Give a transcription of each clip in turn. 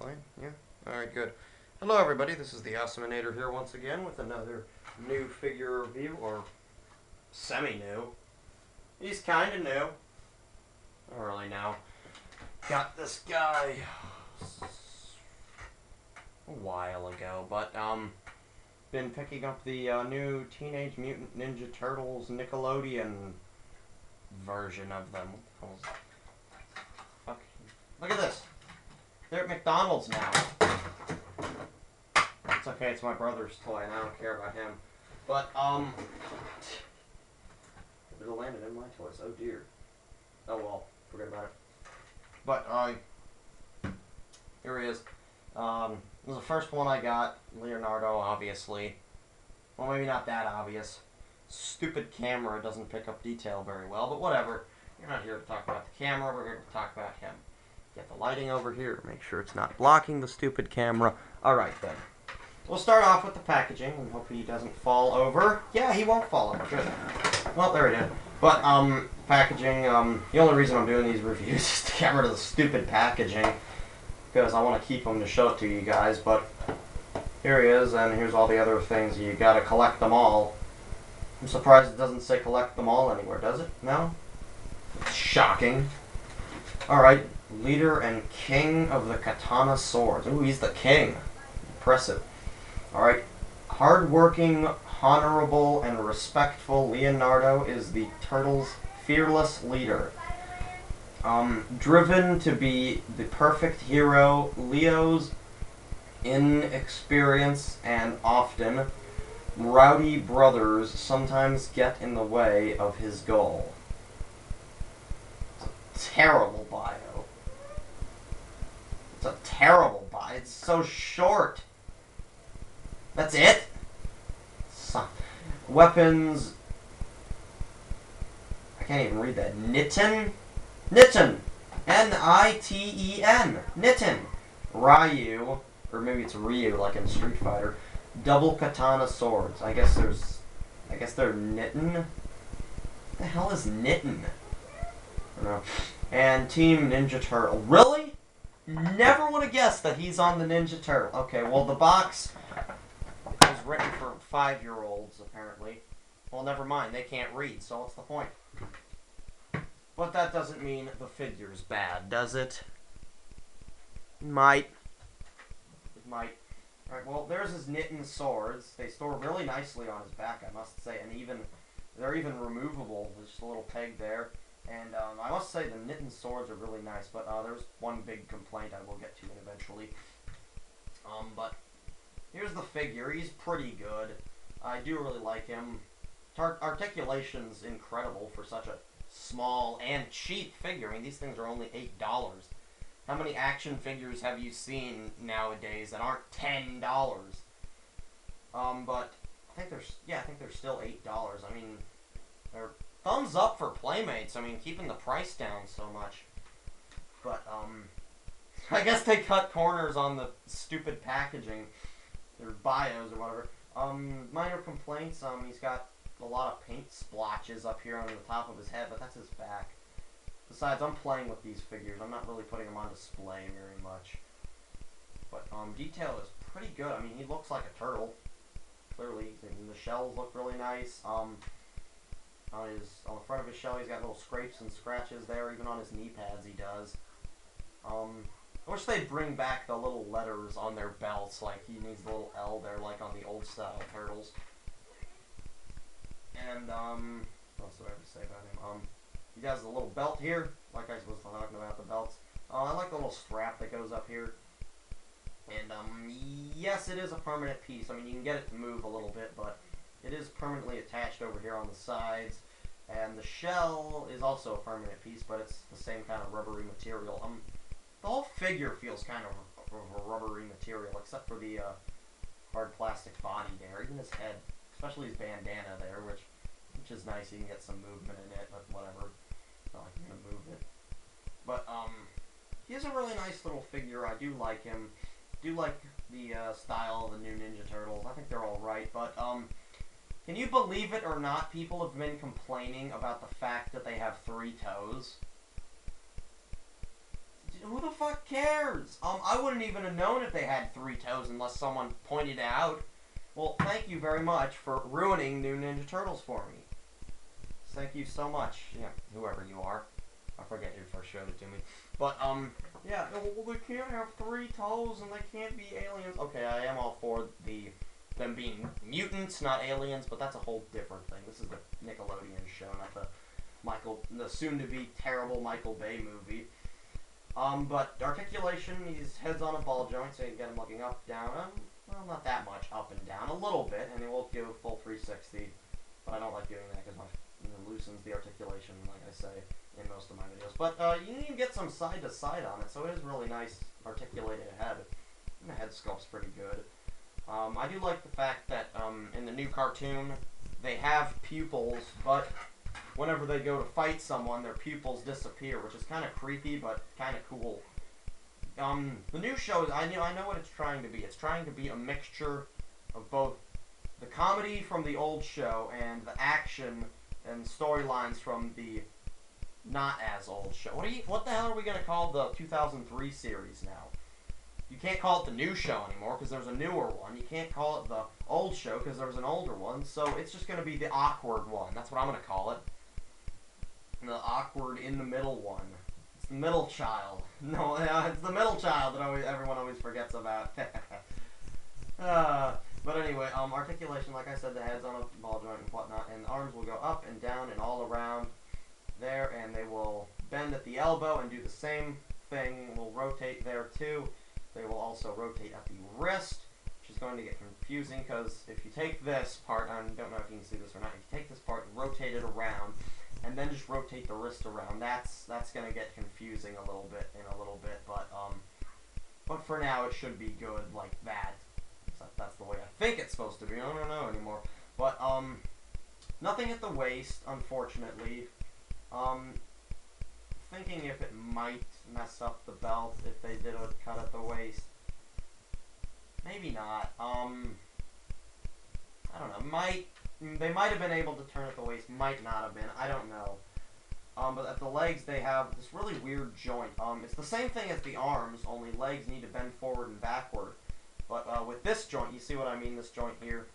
fine? Yeah? Alright, good. Hello everybody, this is the Awesomeinator here once again with another new figure review, or semi-new. He's kinda new. Not really new. Got this guy a while ago, but been picking up the new Teenage Mutant Ninja Turtles Nickelodeon version of them. What the hell is fuck? Look at this! They're at McDonald's now. It's okay, it's my brother's toy and I don't care about him. But, it landed in my toys. Oh dear. Oh well, forget about it. But, here he is. This was the first one I got. Leonardo, obviously. Well, maybe not that obvious. Stupid camera doesn't pick up detail very well, but whatever. You're not here to talk about the camera, we're here to talk about him. Get the lighting over here, make sure it's not blocking the stupid camera. Alright then. We'll start off with the packaging and hope he doesn't fall over. Yeah, he won't fall over. Good. Well, there he did. But, packaging, the only reason I'm doing these reviews is to get rid of the stupid packaging. Because I want to keep them to show it to you guys, but here he is, and here's all the other things. You gotta collect them all. I'm surprised it doesn't say collect them all anywhere, does it? No? Shocking. Alright, leader and king of the katana swords. Ooh, he's the king. Impressive. Alright, hard-working, honorable, and respectful Leonardo is the Turtles' fearless leader. Driven to be the perfect hero, Leo's inexperience and often rowdy brothers sometimes get in the way of his goal. It's a terrible bio. It's a terrible bio. It's so short. That's it? Weapons. I can't even read that. Nitten? Nitten! N-I-T-E-N. Nitten. Ryu. Or maybe it's Ryu, like in Street Fighter. Double katana swords. I guess they're Nitten? What the hell is Nitten? I don't know. And Team Ninja Turtle. Really? Never would have guessed that he's on the Ninja Turtle. Okay, well the box was written for 5-year-olds, apparently. Well, never mind. They can't read, so what's the point? But that doesn't mean the figure's bad, does it? It might. It might. Alright, well, there's his Nitten swords. They store really nicely on his back, I must say, and they're even removable. There's just a little peg there. And I must say the Nitten swords are really nice, but there's one big complaint I will get to eventually. But here's the figure. He's pretty good. I do really like him. Articulation's incredible for such a small and cheap figure. I mean, these things are only $8. How many action figures have you seen nowadays that aren't $10? But I think they're still $8. I mean, they're thumbs up for Playmates. I mean, keeping the price down so much. But I guess they cut corners on the stupid packaging, their bios or whatever. Minor complaints. He's got a lot of paint splotches up here on the top of his head, but that's his back. Besides, I'm playing with these figures. I'm not really putting them on display very much. But detail is pretty good. I mean, he looks like a turtle. Clearly, the shells look really nice. On the front of his shell, he's got little scrapes and scratches there. Even on his knee pads, he does. I wish they'd bring back the little letters on their belts, like he needs the little L there, like on the old style turtles. And what else do I have to say about him? He has a little belt here, like I was talking about the belts. I like the little strap that goes up here. And yes, it is a permanent piece. I mean, you can get it to move a little bit, but it is permanently attached over here on the sides. And the shell is also a permanent piece, but it's the same kind of rubbery material. The whole figure feels kind of a rubbery material, except for the hard plastic body there. Even his head, especially his bandana there, which is nice. You can get some movement in it, but whatever. Not like you're gonna move it. But he is a really nice little figure. I do like him. Do like the style of the new Ninja Turtles. I think they're all right, but can you believe it or not? People have been complaining about the fact that they have 3 toes. Who the fuck cares? I wouldn't even have known if they had 3 toes unless someone pointed it out. Well, thank you very much for ruining New Ninja Turtles for me. Thank you so much. Yeah, whoever you are. I forget who first showed it to me. But, yeah, well, they can't have 3 toes and they can't be aliens. Okay, I am all for them being mutants, not aliens, but that's a whole different thing. This is the Nickelodeon show, not the soon-to-be terrible Michael Bay movie. But articulation, his head's on a ball joint, so you can get him looking up, down, well, not that much up and down, a little bit, and he won't give a full 360, but I don't like doing that because it loosens the articulation, like I say, in most of my videos. But you need to get some side-to-side on it, so it is really nice articulated head. And the head sculpt's pretty good. I do like the fact that in the new cartoon, they have pupils, but whenever they go to fight someone, their pupils disappear, which is kind of creepy, but kind of cool. The new show, I know what it's trying to be. It's trying to be a mixture of both the comedy from the old show and the action and storylines from the not as old show. What the hell are we going to call the 2003 series now? You can't call it the new show anymore because there's a newer one. You can't call it the old show because there's an older one. So it's just going to be the awkward one. That's what I'm going to call it. The awkward in the middle one. It's the middle child. No, it's the middle child that everyone always forgets about. But anyway, articulation, like I said, the head's on a ball joint and whatnot, and the arms will go up and down and all around there, and they will bend at the elbow and do the same thing. Will rotate there too. They will also rotate at the wrist, which is going to get confusing because if you take this part, I don't know if you can see this or not, if you take this part and rotate it around, and then just rotate the wrist around, that's going to get confusing a little bit, but for now it should be good like that. That's the way I think it's supposed to be. I don't know anymore. But nothing at the waist, unfortunately. Thinking if it might mess up the belt if they did a cut at the waist. Maybe not. I don't know. They might have been able to turn at the waist. Might not have been. I don't know. But at the legs, they have this really weird joint. It's the same thing as the arms, only legs need to bend forward and backward. But with this joint, you see what I mean, this joint here?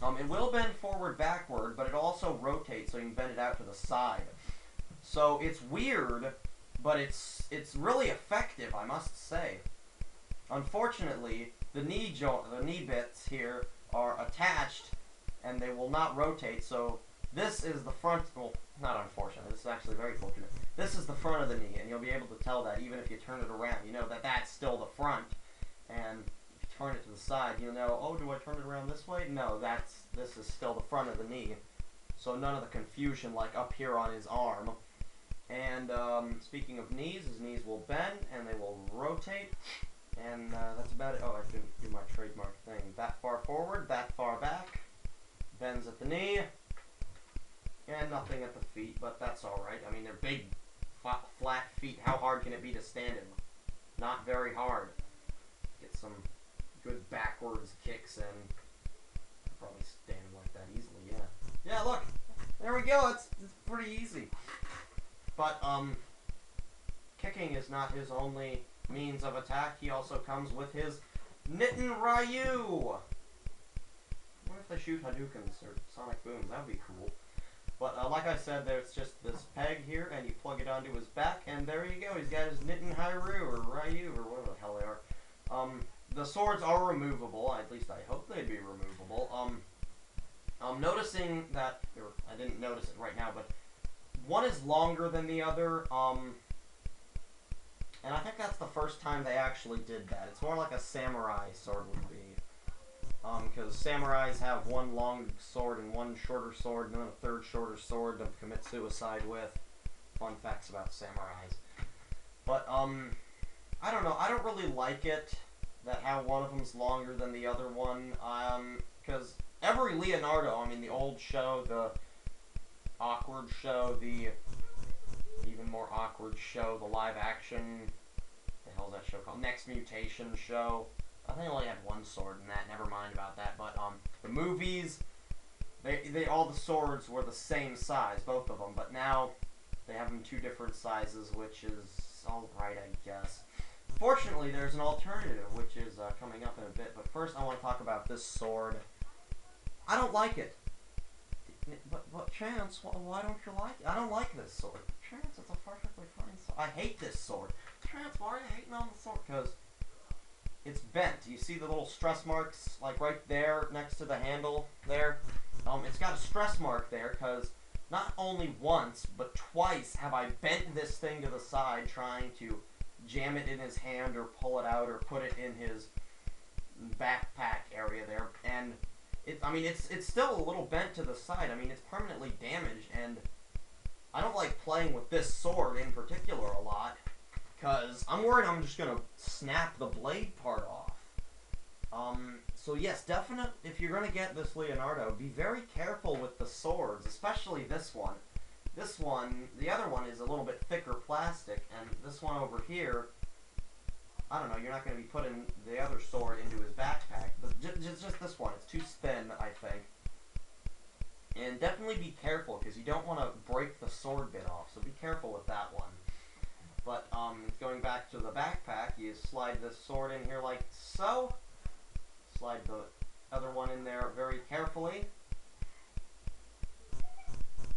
It will bend forward, backward, but it also rotates so you can bend it out to the side. So it's weird, but it's really effective, I must say. Unfortunately, the knee bits here are attached, and they will not rotate, so this is the front, well, not unfortunately, this is actually very fortunate. This is the front of the knee, and you'll be able to tell that even if you turn it around. You know that that's still the front. And if you turn it to the side, you'll know, oh, do I turn it around this way? No, this is still the front of the knee. So none of the confusion like up here on his arm. And speaking of knees, his knees will bend and they will rotate. And that's about it. Oh, I didn't do my trademark thing. That far forward, that far back. Bends at the knee. And nothing at the feet, but that's alright. I mean, they're big, flat feet. How hard can it be to stand in? Not very hard. Get some good backwards kicks in. I'll probably stand like that easily, yeah. Yeah, look! There we go, it's pretty easy. But, kicking is not his only means of attack. He also comes with his Nitten Ryu! What if they shoot Hadoukens or Sonic Booms? That would be cool. But, like I said, there's just this peg here, and you plug it onto his back, and there you go. He's got his Nitten Ryu, or whatever the hell they are. The swords are removable, at least I hope they'd be removable. I'm noticing that, or I didn't notice it right now, but one is longer than the other, and I think that's the first time they actually did that. It's more like a samurai sword would be. Because samurais have one long sword and one shorter sword, and then a third shorter sword to commit suicide with. Fun facts about samurais. But, I don't know, I don't really like it that how one of them's longer than the other one, because every Leonardo, I mean the old show, the awkward show, the even more awkward show, the live action, what the hell's that show called? Next Mutation show. I think I only had one sword in that, never mind about that, but the movies, all the swords were the same size, both of them, but now they have them two different sizes, which is, alright, I guess. Fortunately, there's an alternative, which is coming up in a bit. But first, I want to talk about this sword. I don't like it. But Chance, why don't you like it? I don't like this sword. Chance, it's a perfectly fine sword. I hate this sword. Chance, why are you hating on the sword? Because it's bent. You see the little stress marks, like right there next to the handle there? It's got a stress mark there because not only once, but twice have I bent this thing to the side trying to jam it in his hand or pull it out or put it in his backpack area there. And it's still a little bent to the side. I mean, it's permanently damaged, and I don't like playing with this sword in particular a lot, because I'm worried I'm just going to snap the blade part off. So yes, definite, if you're going to get this Leonardo, be very careful with the swords, especially this one. This one, the other one is a little bit thicker plastic, and this one over here, I don't know, you're not going to be putting the other sword into his backpack, but just this one. It's too thin, I think. And definitely be careful, because you don't want to break the sword bit off, so be careful with that one. But going back to the backpack, you slide this sword in here like so. Slide the other one in there very carefully.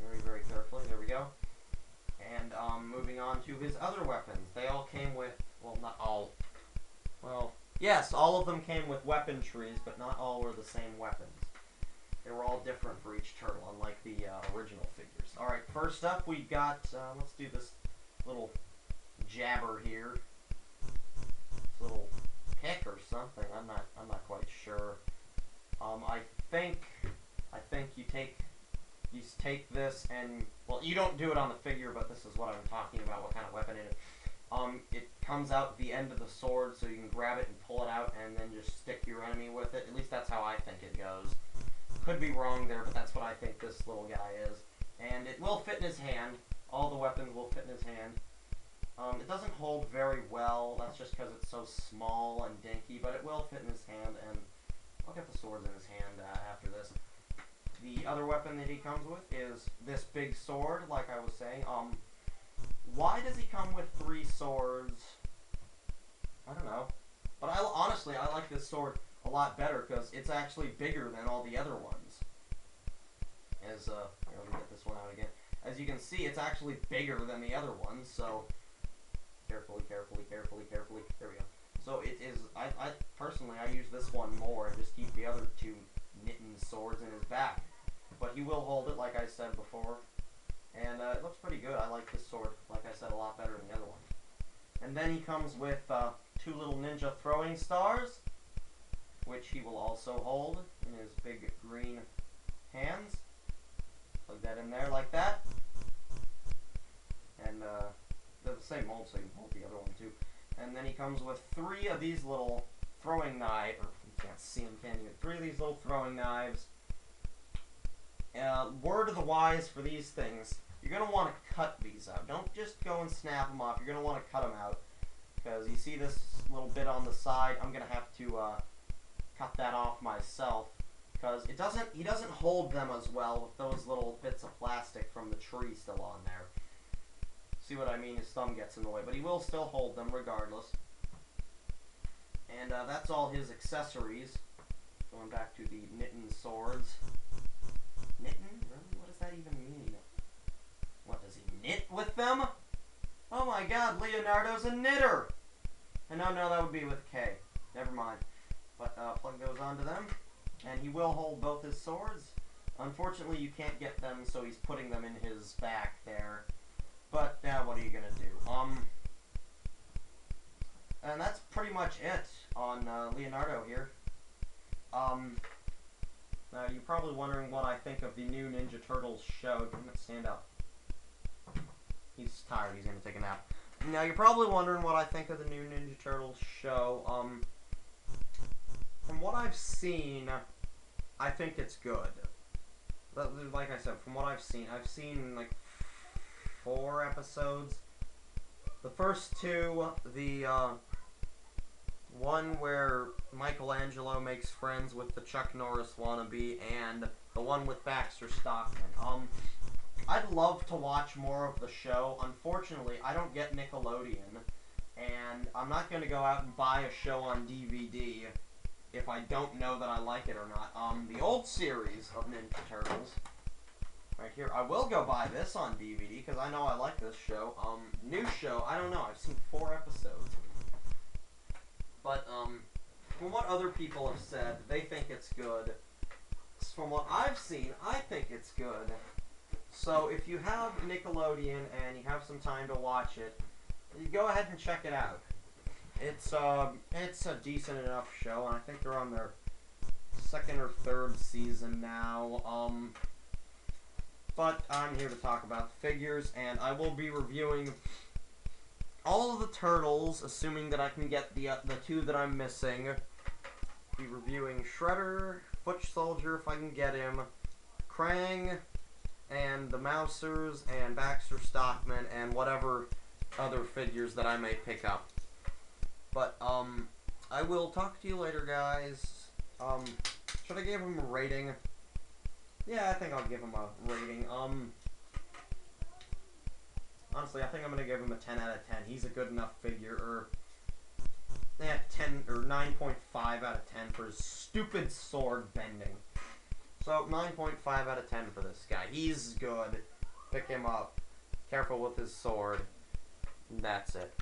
Very, very carefully. There we go. And moving on to his other weapons. They all came with, well, not all. Well, yes, all of them came with weapon trees, but not all were the same weapons. They were all different for each turtle, unlike the original figures. Alright, first up we got, let's do this little jabber here. This little pick or something. I'm not quite sure. I think you take this and, well, you don't do it on the figure, but this is what I'm talking about, what kind of weapon it is. It comes out the end of the sword, so you can grab it and pull it out and then just stick your enemy with it. At least that's how I think it goes. Could be wrong there, but that's what I think this little guy is. And it will fit in his hand. All the weapons will fit in his hand. It doesn't hold very well. That's just because it's so small and dinky, but it will fit in his hand, and I'll get the swords in his hand after this. The other weapon that he comes with is this big sword, like I was saying. Why does he come with 3 swords? I don't know. But honestly, I like this sword a lot better because it's actually bigger than all the other ones. As, here, let me get this one out again. As you can see, it's actually bigger than the other ones, so carefully, carefully, carefully, carefully. There we go. So it is, personally, I use this one more and just keep the other 2 knitting swords in his back. But he will hold it, like I said before. And it looks pretty good. I like this sword, like I said, a lot better than the other one. And then he comes with 2 little ninja throwing stars, which he will also hold in his big green hands. Plug that in there like that. And they're the same mold, so you can hold the other one too. And then he comes with 3 of these little throwing knives, or you can't see them, can you? 3 of these little throwing knives. Word of the wise for these things, you're going to want to cut these out. Don't just go and snap them off. You're going to want to cut them out. Because you see this little bit on the side, I'm going to have to cut that off myself. Because he doesn't hold them as well with those little bits of plastic from the tree still on there. See what I mean? His thumb gets in the way. But he will still hold them regardless. And that's all his accessories. Going back to the knitting swords. Knitting? Really? What does that even mean? What, does he knit with them? Oh my god, Leonardo's a knitter! And no, that would be with a K. Never mind. But plug those onto them. And he will hold both his swords. Unfortunately, you can't get them, so he's putting them in his back there. But now, what are you gonna do? And that's pretty much it on Leonardo here. Now, you're probably wondering what I think of the new Ninja Turtles show. Let's stand up. He's tired. He's going to take a nap. Now, you're probably wondering what I think of the new Ninja Turtles show. From what I've seen, I think it's good. Like I said, from what I've seen like 4 episodes. The first 2, the one where Michelangelo makes friends with the Chuck Norris wannabe, and the one with Baxter Stockman. I'd love to watch more of the show. Unfortunately, I don't get Nickelodeon, and I'm not going to go out and buy a show on DVD if I don't know that I like it or not. The old series of Ninja Turtles, right here, I will go buy this on DVD because I know I like this show. New show, I don't know. I've seen 4 episodes. But, from what other people have said, they think it's good. From what I've seen, I think it's good. So if you have Nickelodeon and you have some time to watch it, you go ahead and check it out. It's a decent enough show, and I think they're on their 2nd or 3rd season now. But I'm here to talk about figures, and I will be reviewing all of the turtles, assuming that I can get the 2 that I'm missing. Be reviewing Shredder, Foot Soldier if I can get him, Krang, and the Mousers, and Baxter Stockman, and whatever other figures that I may pick up. But, I will talk to you later, guys. Should I give him a rating? Yeah, I think I'll give him a rating. Honestly, I think I'm gonna give him a 10 out of 10. He's a good enough figure, or 10 or 9.5 out of 10 for his stupid sword bending. So 9.5 out of 10 for this guy. He's good. Pick him up. Careful with his sword. That's it.